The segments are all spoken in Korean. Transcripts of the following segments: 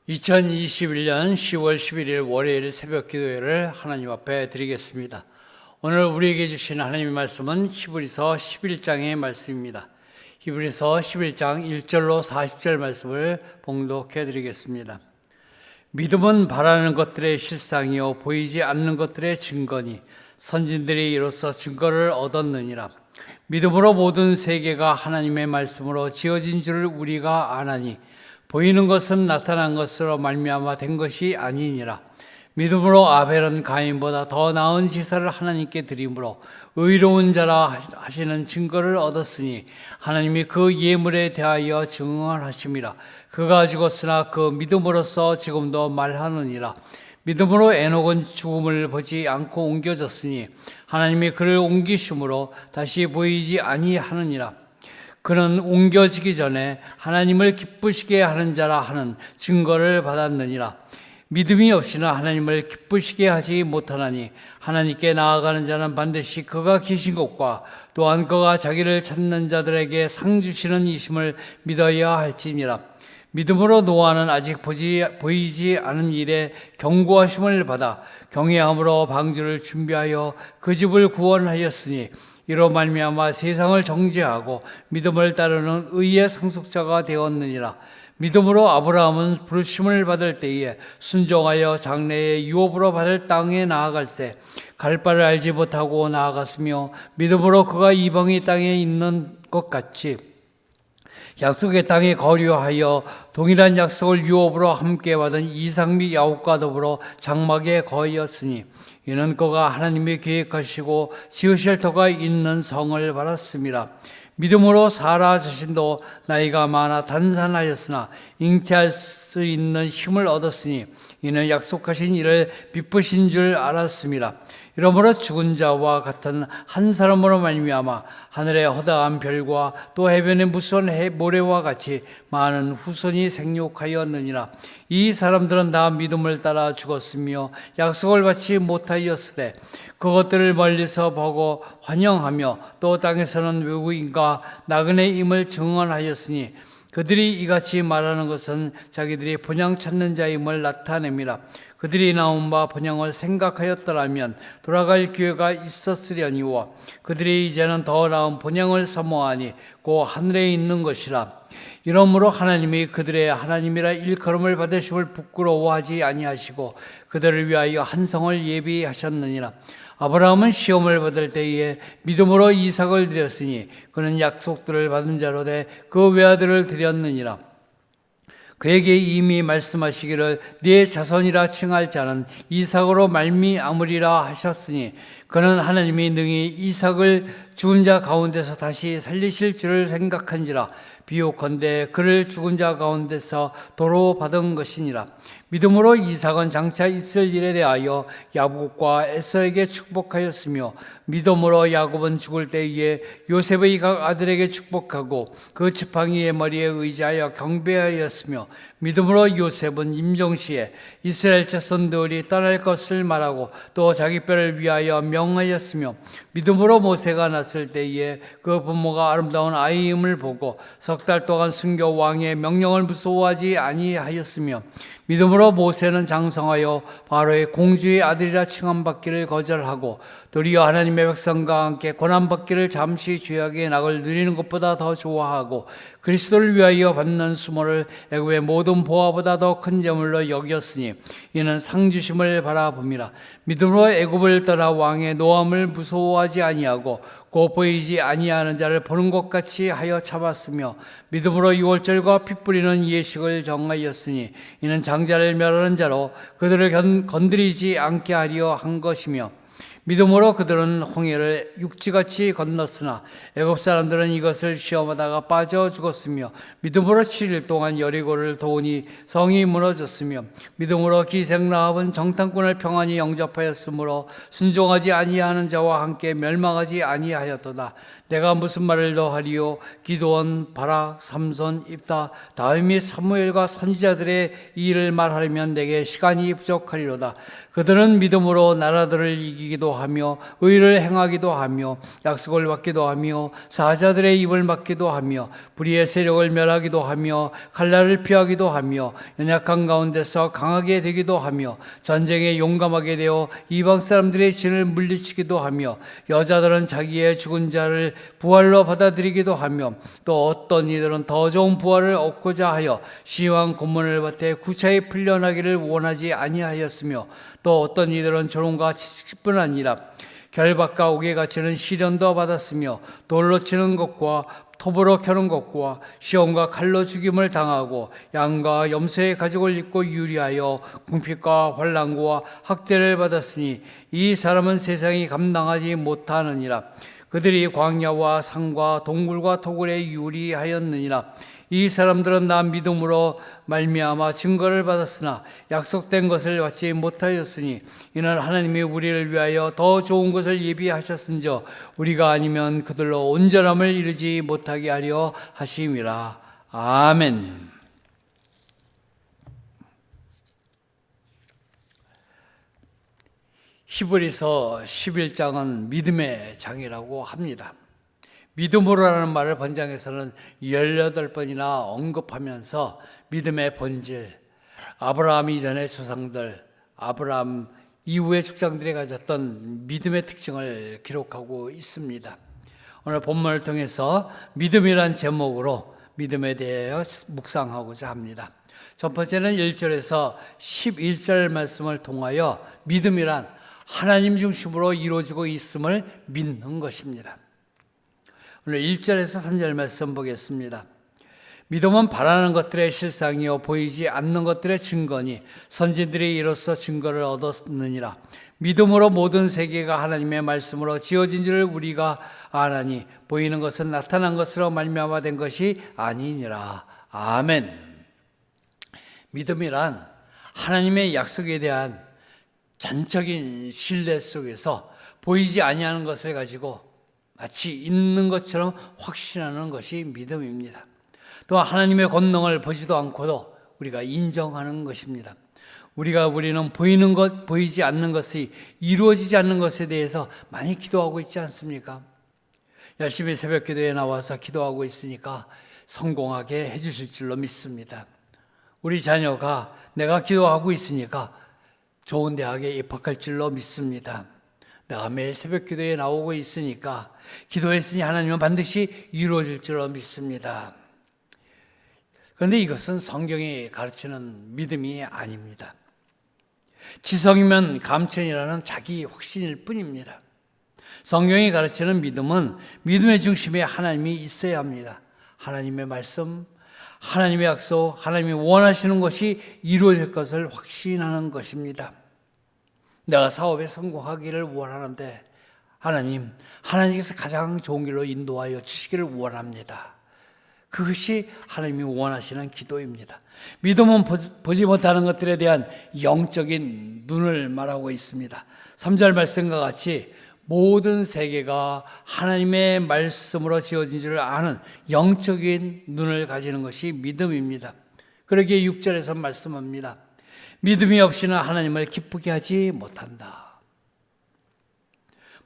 2021년 10월 11일 월요일 새벽 기도회를 하나님 앞에 드리겠습니다. 오늘 우리에게 주신 하나님의 말씀은 히브리서 11장의 말씀입니다. 히브리서 11장 1절로 40절 말씀을 봉독해 드리겠습니다. 믿음은 바라는 것들의 실상이요 보이지 않는 것들의 증거니 선진들이 이로써 증거를 얻었느니라. 믿음으로 모든 세계가 하나님의 말씀으로 지어진 줄을 우리가 아나니 보이는 것은 나타난 것으로 말미암아 된 것이 아니니라. 믿음으로 아벨은 가인보다 더 나은 제사를 하나님께 드림으로 의로운 자라 하시는 증거를 얻었으니 하나님이 그 예물에 대하여 증언하심이라. 그가 죽었으나 그 믿음으로써 지금도 말하느니라. 믿음으로 에녹은 죽음을 보지 않고 옮겨졌으니 하나님이 그를 옮기심으로 다시 보이지 아니하느니라. 그는 옮겨지기 전에 하나님을 기쁘시게 하는 자라 하는 증거를 받았느니라. 믿음이 없이는 하나님을 기쁘시게 하지 못하나니 하나님께 나아가는 자는 반드시 그가 계신 것과 또한 그가 자기를 찾는 자들에게 상 주시는 이심을 믿어야 할지니라. 믿음으로 노아는 아직 보이지 않은 일에 경고하심을 받아 경외함으로 방주를 준비하여 그 집을 구원하였으니 이로 말미암아 세상을 정죄하고 믿음을 따르는 의의 상속자가 되었느니라. 믿음으로 아브라함은 부르심을 받을 때에 순종하여 장래의 유업으로 받을 땅에 나아갈새 갈 바를 알지 못하고 나아갔으며 믿음으로 그가 이방의 땅에 있는 것 같이 약속의 땅에 거류하여 동일한 약속을 유업으로 함께 받은 이삭 및 야곱과 더불어 장막에 거하였으니 이는 그가 하나님이 계획하시고 지으실 터가 있는 성을 받았습니다. 믿음으로 사라 자신도 나이가 많아 단산하였으나 잉태할 수 있는 힘을 얻었으니 이는 약속하신 이를 비쁘신 줄 알았습니다. 이러므로 죽은 자와 같은 한 사람으로 말미암아 하늘의 허다한 별과 또 해변의 무수한 모래와 같이 많은 후손이 생육하였느니라. 이 사람들은 다 믿음을 따라 죽었으며 약속을 받지 못하였으되 그것들을 멀리서 보고 환영하며 또 땅에서는 외국인과 나그네 임을 증언하였으니 그들이 이같이 말하는 것은 자기들이 분양 찾는 자임을 나타냅니다. 그들이 나온 바 분양을 생각하였더라면 돌아갈 기회가 있었으려니와 그들이 이제는 더 나은 분양을 사모하니 곧 하늘에 있는 것이라. 이러므로 하나님이 그들의 하나님이라 일컬음을 받으심을 부끄러워하지 아니하시고 그들을 위하여 한 성을 예비하셨느니라. 아브라함은 시험을 받을 때에 믿음으로 이삭을 드렸으니 그는 약속들을 받은 자로 돼 그 외아들을 드렸느니라. 그에게 이미 말씀하시기를 네 자손이라 칭할 자는 이삭으로 말미암으리라 하셨으니 그는 하나님이 능히 이삭을 죽은 자 가운데서 다시 살리실 줄을 생각한지라. 비옥컨대 그를 죽은 자 가운데서 도로 받은 것이니라. 믿음으로 이삭은 장차 있을 일에 대하여 야곱과 에서에게 축복하였으며 믿음으로 야곱은 죽을 때에 요셉의 각 아들에게 축복하고 그 지팡이의 머리에 의지하여 경배하였으며 믿음으로 요셉은 임종시에 이스라엘 자손들이 떠날 것을 말하고 또 자기 뼈를 위하여 명하였으며 믿음으로 모세가 났을 때에 그 부모가 아름다운 아이임을 보고 석 달 동안 순교 왕의 명령을 무서워하지 아니하였으며 믿음으로 모세는 장성하여 바로의 공주의 아들이라 칭함받기를 거절하고 도리어 하나님의 백성과 함께 고난받기를 잠시 죄악의 낙을 누리는 것보다 더 좋아하고 그리스도를 위하여 받는 수모를 애굽의 모든 보화보다 더 큰 재물로 여겼으니 이는 상주심을 바라봅니다. 믿음으로 애굽을 떠나 왕의 노함을 무서워하지 아니하고 곧 보이지 아니하는 자를 보는 것 같이 하여 참았으며 믿음으로 유월절과 피 뿌리는 예식을 정하였으니 이는 장자를 멸하는 자로 그들을 건드리지 않게 하려 한 것이며 믿음으로 그들은 홍해를 육지같이 건넜으나 애굽 사람들은 이것을 시험하다가 빠져 죽었으며 믿음으로 7일 동안 여리고를 도우니 성이 무너졌으며 믿음으로 기생 라합은 정탐꾼을 평안히 영접하였으므로 순종하지 아니하는 자와 함께 멸망하지 아니하였도다. 내가 무슨 말을 더하리요? 기드온, 바락, 삼손, 입다, 다윗 사무엘과 선지자들의 일을 말하려면 내게 시간이 부족하리로다. 그들은 믿음으로 나라들을 이기기도 하며 의를 행하기도 하며 약속을 받기도 하며 사자들의 입을 막기도 하며 불의의 세력을 멸하기도 하며 칼날을 피하기도 하며 연약한 가운데서 강하게 되기도 하며 전쟁에 용감하게 되어 이방 사람들의 진을 물리치기도 하며 여자들은 자기의 죽은 자를 부활로 받아들이기도 하며 또 어떤 이들은 더 좋은 부활을 얻고자 하여 시황 고문을 받되 구차히 풀려나기를 원하지 아니하였으며 또 어떤 이들은 조롱과 채찍뿐 아니라 결박과 옥에 갇히는 시련도 받았으며 돌로 치는 것과 톱으로 켜는 것과 시험과 칼로 죽임을 당하고 양과 염소의 가죽을 입고 유리하여 궁핍과 환난과 학대를 받았으니 이 사람은 세상이 감당하지 못하느니라. 그들이 광야와 산과 동굴과 토굴에 유리하였느니라. 이 사람들은 나 믿음으로 말미암아 증거를 받았으나 약속된 것을 받지 못하였으니 이는 하나님이 우리를 위하여 더 좋은 것을 예비하셨은저 우리가 아니면 그들로 온전함을 이루지 못하게 하려 하심이라. 아멘. 히브리서 11장은 믿음의 장이라고 합니다. 믿음으로라는 말을 본장에서는 18번이나 언급하면서 믿음의 본질, 아브라함 이전의 조상들, 아브라함 이후의 족장들이 가졌던 믿음의 특징을 기록하고 있습니다. 오늘 본문을 통해서 믿음이란 제목으로 믿음에 대하여 묵상하고자 합니다. 첫 번째는 1절에서 11절 말씀을 통하여 믿음이란 하나님 중심으로 이루어지고 있음을 믿는 것입니다. 오늘 1절에서 3절 말씀 보겠습니다. 믿음은 바라는 것들의 실상이요 보이지 않는 것들의 증거니 선진들이 이로써 증거를 얻었느니라. 믿음으로 모든 세계가 하나님의 말씀으로 지어진 줄 우리가 아나니 보이는 것은 나타난 것으로 말미암아 된 것이 아니니라. 아멘. 믿음이란 하나님의 약속에 대한 전적인 신뢰 속에서 보이지 아니하는 것을 가지고 마치 있는 것처럼 확신하는 것이 믿음입니다. 또 하나님의 권능을 보지도 않고도 우리가 인정하는 것입니다. 우리는 보이는 것, 보이지 않는 것이 이루어지지 않는 것에 대해서 많이 기도하고 있지 않습니까? 열심히 새벽 기도에 나와서 기도하고 있으니까 성공하게 해주실 줄로 믿습니다. 우리 자녀가 내가 기도하고 있으니까 좋은 대학에 입학할 줄로 믿습니다. 내가 매일 새벽 기도에 나오고 있으니까 기도했으니 하나님은 반드시 이루어질 줄로 믿습니다. 그런데 이것은 성경이 가르치는 믿음이 아닙니다. 지성이면 감천이라는 자기 확신일 뿐입니다. 성경이 가르치는 믿음은 믿음의 중심에 하나님이 있어야 합니다. 하나님의 말씀, 하나님의 약속, 하나님이 원하시는 것이 이루어질 것을 확신하는 것입니다. 내가 사업에 성공하기를 원하는데 하나님께서 가장 좋은 길로 인도하여 주시기를 원합니다. 그것이 하나님이 원하시는 기도입니다. 믿음은 보지 못하는 것들에 대한 영적인 눈을 말하고 있습니다. 3절 말씀과 같이 모든 세계가 하나님의 말씀으로 지어진 줄 아는 영적인 눈을 가지는 것이 믿음입니다. 그러기에 6절에서 말씀합니다. 믿음이 없이는 하나님을 기쁘게 하지 못한다.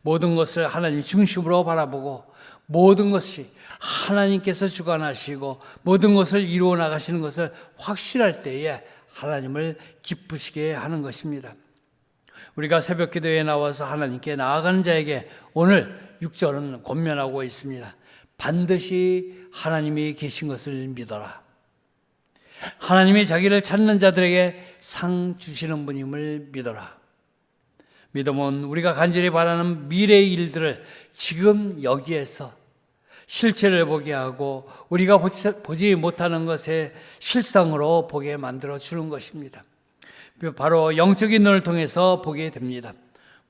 모든 것을 하나님 중심으로 바라보고 모든 것이 하나님께서 주관하시고 모든 것을 이루어 나가시는 것을 확신할 때에 하나님을 기쁘시게 하는 것입니다. 우리가 새벽 기도에 나와서 하나님께 나아가는 자에게 오늘 6절은 권면하고 있습니다. 반드시 하나님이 계신 것을 믿어라. 하나님이 자기를 찾는 자들에게 상 주시는 분임을 믿어라. 믿음은 우리가 간절히 바라는 미래의 일들을 지금 여기에서 실체를 보게 하고 우리가 보지 못하는 것의 실상으로 보게 만들어 주는 것입니다. 바로 영적인 눈을 통해서 보게 됩니다.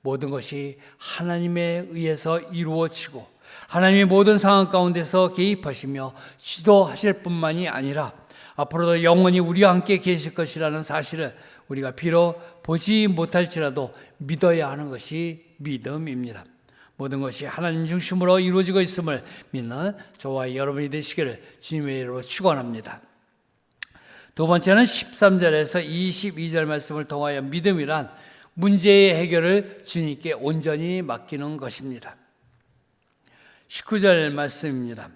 모든 것이 하나님에 의해서 이루어지고 하나님이 모든 상황 가운데서 개입하시며 지도하실 뿐만이 아니라 앞으로도 영원히 우리와 함께 계실 것이라는 사실을 우리가 비록 보지 못할지라도 믿어야 하는 것이 믿음입니다. 모든 것이 하나님 중심으로 이루어지고 있음을 믿는 저와 여러분이 되시기를 주님의 이름으로 축원합니다. 두 번째는 13절에서 22절 말씀을 통하여 믿음이란 문제의 해결을 주님께 온전히 맡기는 것입니다. 19절 말씀입니다.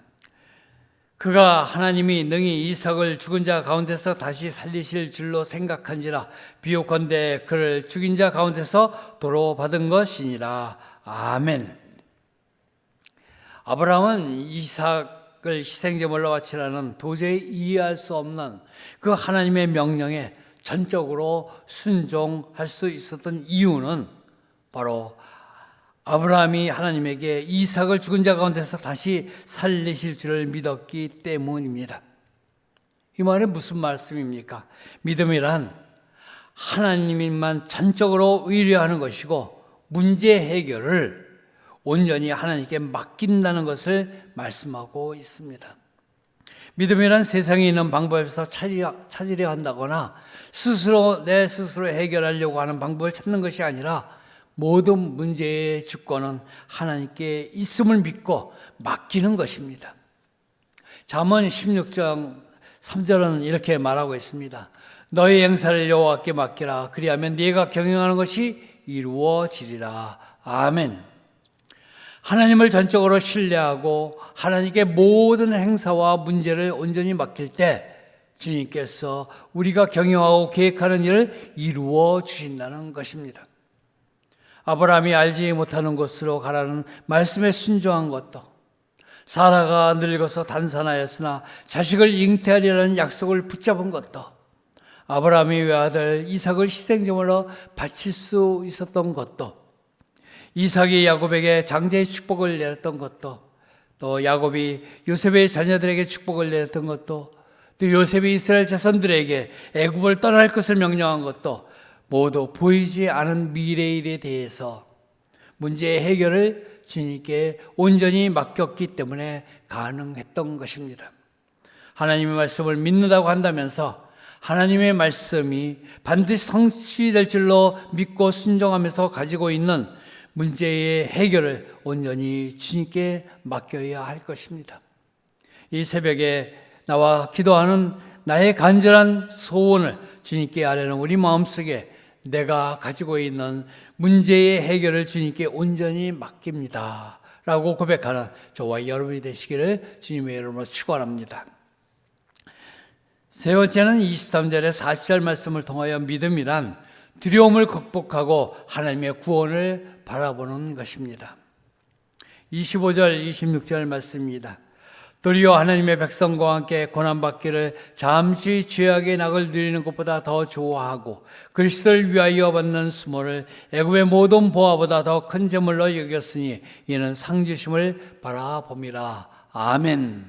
그가 하나님이 능히 이삭을 죽은 자 가운데서 다시 살리실 줄로 생각한지라 비옥컨대 그를 죽인 자 가운데서 도로 받은 것이니라. 아멘. 아브라함은 이삭을 희생제물로 바치라는 도저히 이해할 수 없는 그 하나님의 명령에 전적으로 순종할 수 있었던 이유는 바로 아브라함이 하나님에게 이삭을 죽은 자 가운데서 다시 살리실 줄을 믿었기 때문입니다. 이 말은 무슨 말씀입니까? 믿음이란 하나님만 전적으로 의뢰하는 것이고 문제 해결을 온전히 하나님께 맡긴다는 것을 말씀하고 있습니다. 믿음이란 세상에 있는 방법에서 찾으려 한다거나 내 스스로 해결하려고 하는 방법을 찾는 것이 아니라 모든 문제의 주권은 하나님께 있음을 믿고 맡기는 것입니다. 잠언 16장 3절은 이렇게 말하고 있습니다. 너의 행사를 여호와께 맡기라. 그리하면 네가 경영하는 것이 이루어지리라. 아멘. 하나님을 전적으로 신뢰하고 하나님께 모든 행사와 문제를 온전히 맡길 때 주님께서 우리가 경영하고 계획하는 일을 이루어 주신다는 것입니다. 아브라함이 알지 못하는 곳으로 가라는 말씀에 순종한 것도, 사라가 늙어서 단산하였으나 자식을 잉태하리라는 약속을 붙잡은 것도, 아브라함이 외아들 이삭을 희생제물로 바칠 수 있었던 것도, 이삭이 야곱에게 장자의 축복을 내렸던 것도, 또 야곱이 요셉의 자녀들에게 축복을 내렸던 것도, 또 요셉이 이스라엘 자손들에게 애굽을 떠날 것을 명령한 것도 모두 보이지 않은 미래의 일에 대해서 문제의 해결을 주님께 온전히 맡겼기 때문에 가능했던 것입니다. 하나님의 말씀을 믿는다고 한다면서 하나님의 말씀이 반드시 성취될 줄로 믿고 순종하면서 가지고 있는 문제의 해결을 온전히 주님께 맡겨야 할 것입니다. 이 새벽에 나와 기도하는 나의 간절한 소원을 주님께 아뢰는 우리 마음속에 내가 가지고 있는 문제의 해결을 주님께 온전히 맡깁니다 라고 고백하는 저와 여러분이 되시기를 주님의 이름으로 축원합니다. 세 번째는 23절에 40절 말씀을 통하여 믿음이란 두려움을 극복하고 하나님의 구원을 바라보는 것입니다. 25절 26절 말씀입니다. 도리어 하나님의 백성과 함께 고난받기를 잠시 죄악의 낙을 누리는 것보다 더 좋아하고 그리스도를 위하여 받는 수모를 애굽의 모든 보화보다 더 큰 재물로 여겼으니 이는 상주심을 바라봄이라. 아멘.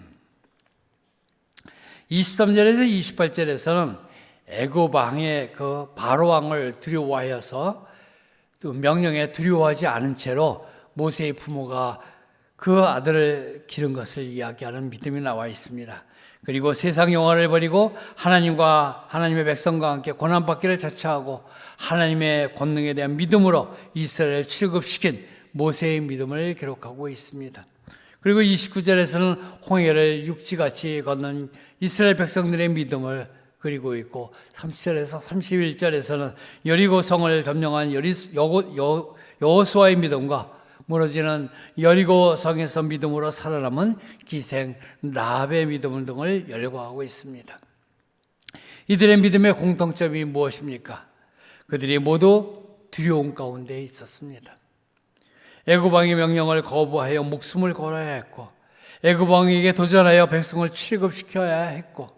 23절에서 28절에서는 애굽 왕의 그 바로 왕을 두려워하여서 또 명령에 두려워하지 않은 채로 모세의 부모가 그 아들을 기른 것을 이야기하는 믿음이 나와 있습니다. 그리고 세상 영화를 버리고 하나님의 백성과 함께 고난받기를 자처하고 하나님의 권능에 대한 믿음으로 이스라엘을 출애굽시킨 모세의 믿음을 기록하고 있습니다. 그리고 29절에서는 홍해를 육지같이 걷는 이스라엘 백성들의 믿음을 그리고 있고 30절에서 31절에서는 여리고성을 점령한 여호수아의 믿음과 무너지는 여리고성에서 믿음으로 살아남은 기생 라합의 믿음 등을 열거하고 있습니다. 이들의 믿음의 공통점이 무엇입니까? 그들이 모두 두려움 가운데 있었습니다. 애굽 왕의 명령을 거부하여 목숨을 걸어야 했고 애굽 왕에게 도전하여 백성을 출애굽시켜야 했고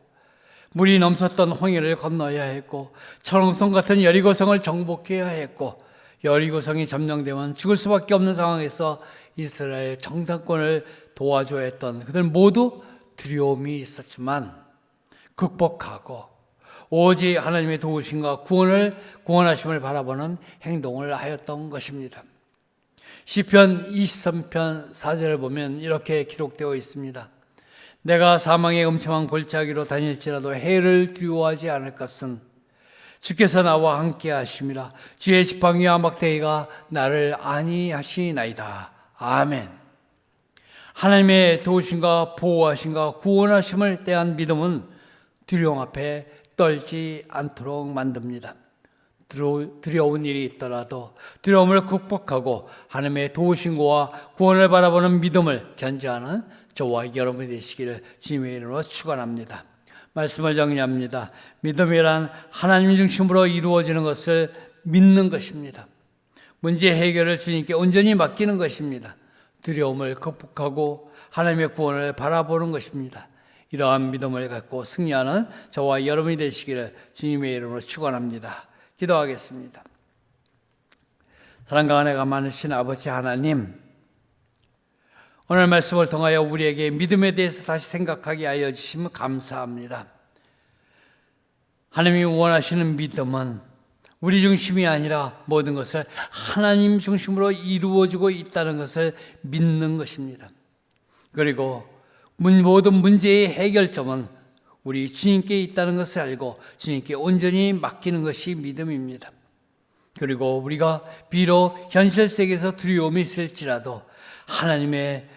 물이 넘쳤던 홍해를 건너야 했고 철옹성 같은 여리고성을 정복해야 했고 여리고성이 점령되면 죽을 수밖에 없는 상황에서 이스라엘 정탐권을 도와줘야 했던 그들 모두 두려움이 있었지만 극복하고 오직 하나님의 도우심과 구원하심을 바라보는 행동을 하였던 것입니다. 시편 23편 4절을 보면 이렇게 기록되어 있습니다. 내가 사망의 음침한 골짜기로 다닐지라도 해를 두려워하지 않을 것은 주께서 나와 함께 하심이라. 주의 지팡이와 막대기가 나를 안위하시나이다. 아멘. 하나님의 도우심과 보호하심과 구원하심을 대한 믿음은 두려움 앞에 떨지 않도록 만듭니다. 두려운 일이 있더라도 두려움을 극복하고 하나님의 도우심과 구원을 바라보는 믿음을 견지하는 저와 여러분이 되시기를 주님의 이름으로 축원합니다. 말씀을 정리합니다. 믿음이란 하나님 중심으로 이루어지는 것을 믿는 것입니다. 문제 해결을 주님께 온전히 맡기는 것입니다. 두려움을 극복하고 하나님의 구원을 바라보는 것입니다. 이러한 믿음을 갖고 승리하는 저와 여러분이 되시기를 주님의 이름으로 축원합니다. 기도하겠습니다. 사랑과 은혜가 많으신 아버지 하나님, 오늘 말씀을 통하여 우리에게 믿음에 대해서 다시 생각하게 하여 주시면 감사합니다. 하나님이 원하시는 믿음은 우리 중심이 아니라 모든 것을 하나님 중심으로 이루어지고 있다는 것을 믿는 것입니다. 그리고 모든 문제의 해결점은 우리 주님께 있다는 것을 알고 주님께 온전히 맡기는 것이 믿음입니다. 그리고 우리가 비록 현실 세계에서 두려움이 있을지라도 하나님의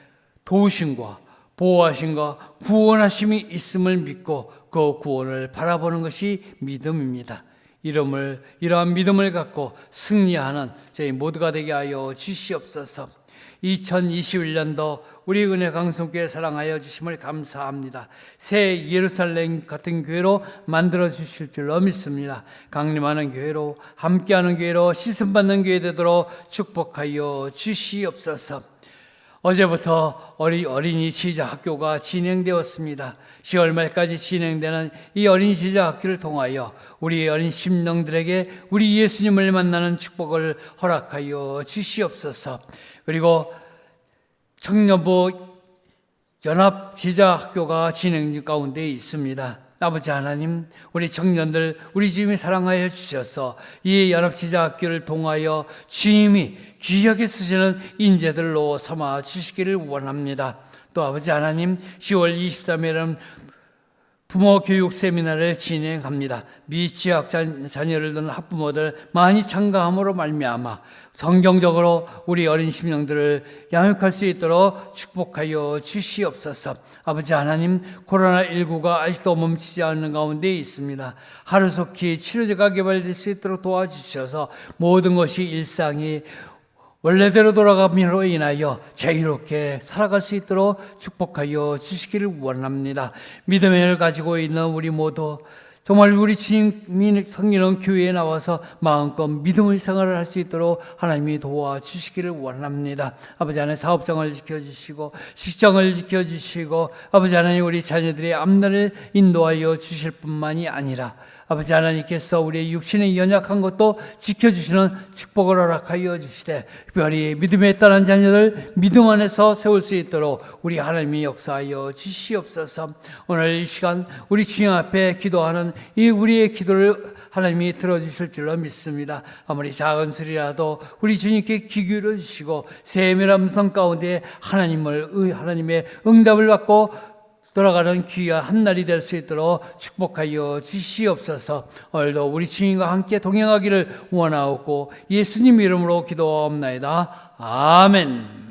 도우심과 보호하심과 구원하심이 있음을 믿고 그 구원을 바라보는 것이 믿음입니다. 이러한 믿음을 갖고 승리하는 저희 모두가 되게 하여 주시옵소서. 2021년도 우리 은혜 강성교회 사랑하여 주심을 감사합니다. 새 예루살렘 같은 교회로 만들어 주실 줄로 믿습니다. 강림하는 교회로, 함께하는 교회로, 씻음받는 교회 되도록 축복하여 주시옵소서. 어제부터 어린이 지자학교가 진행되었습니다. 10월 말까지 진행되는 이 어린이 지자학교를 통하여 우리 어린 심령들에게 우리 예수님을 만나는 축복을 허락하여 주시옵소서. 그리고 청년부 연합지자학교가 진행 가운데 있습니다. 아버지 하나님, 우리 청년들 우리 주님이 사랑하여 주셔서 이 연합지자학교를 통하여 주님이 귀하게 쓰시는 인재들로 삼아 주시기를 원합니다. 또 아버지 하나님, 10월 23일은 부모 교육 세미나를 진행합니다. 미취학 자녀를 둔 학부모들 많이 참가함으로 말미암아 성경적으로 우리 어린 심령들을 양육할 수 있도록 축복하여 주시옵소서. 아버지 하나님, 코로나19가 아직도 멈추지 않는 가운데 있습니다. 하루속히 치료제가 개발될 수 있도록 도와주셔서 모든 것이 일상이 원래대로 돌아감으로 인하여 자유롭게 살아갈 수 있도록 축복하여 주시기를 원합니다. 믿음을 가지고 있는 우리 모두 정말 우리 주님이 섬기는 교회에 나와서 마음껏 믿음의 생활을 할 수 있도록 하나님이 도와주시기를 원합니다. 아버지 하나님, 사업장을 지켜주시고 식장을 지켜주시고 아버지 하나님, 우리 자녀들의 앞날을 인도하여 주실 뿐만이 아니라 아버지 하나님께서 우리의 육신의 연약한 것도 지켜주시는 축복을 허락하여 주시되 특별히 믿음에 따른 자녀들 믿음 안에서 세울 수 있도록 우리 하나님이 역사하여 주시옵소서. 오늘 이 시간 우리 주님 앞에 기도하는 이 우리의 기도를 하나님이 들어주실 줄로 믿습니다. 아무리 작은 소리라도 우리 주님께 귀 기울여 주시고 세밀한 음성 가운데 하나님의 응답을 받고 돌아가는 귀한 한날이 될 수 있도록 축복하여 주시옵소서. 오늘도 우리 주님과 함께 동행하기를 원하옵고 예수님 이름으로 기도하옵나이다. 아멘.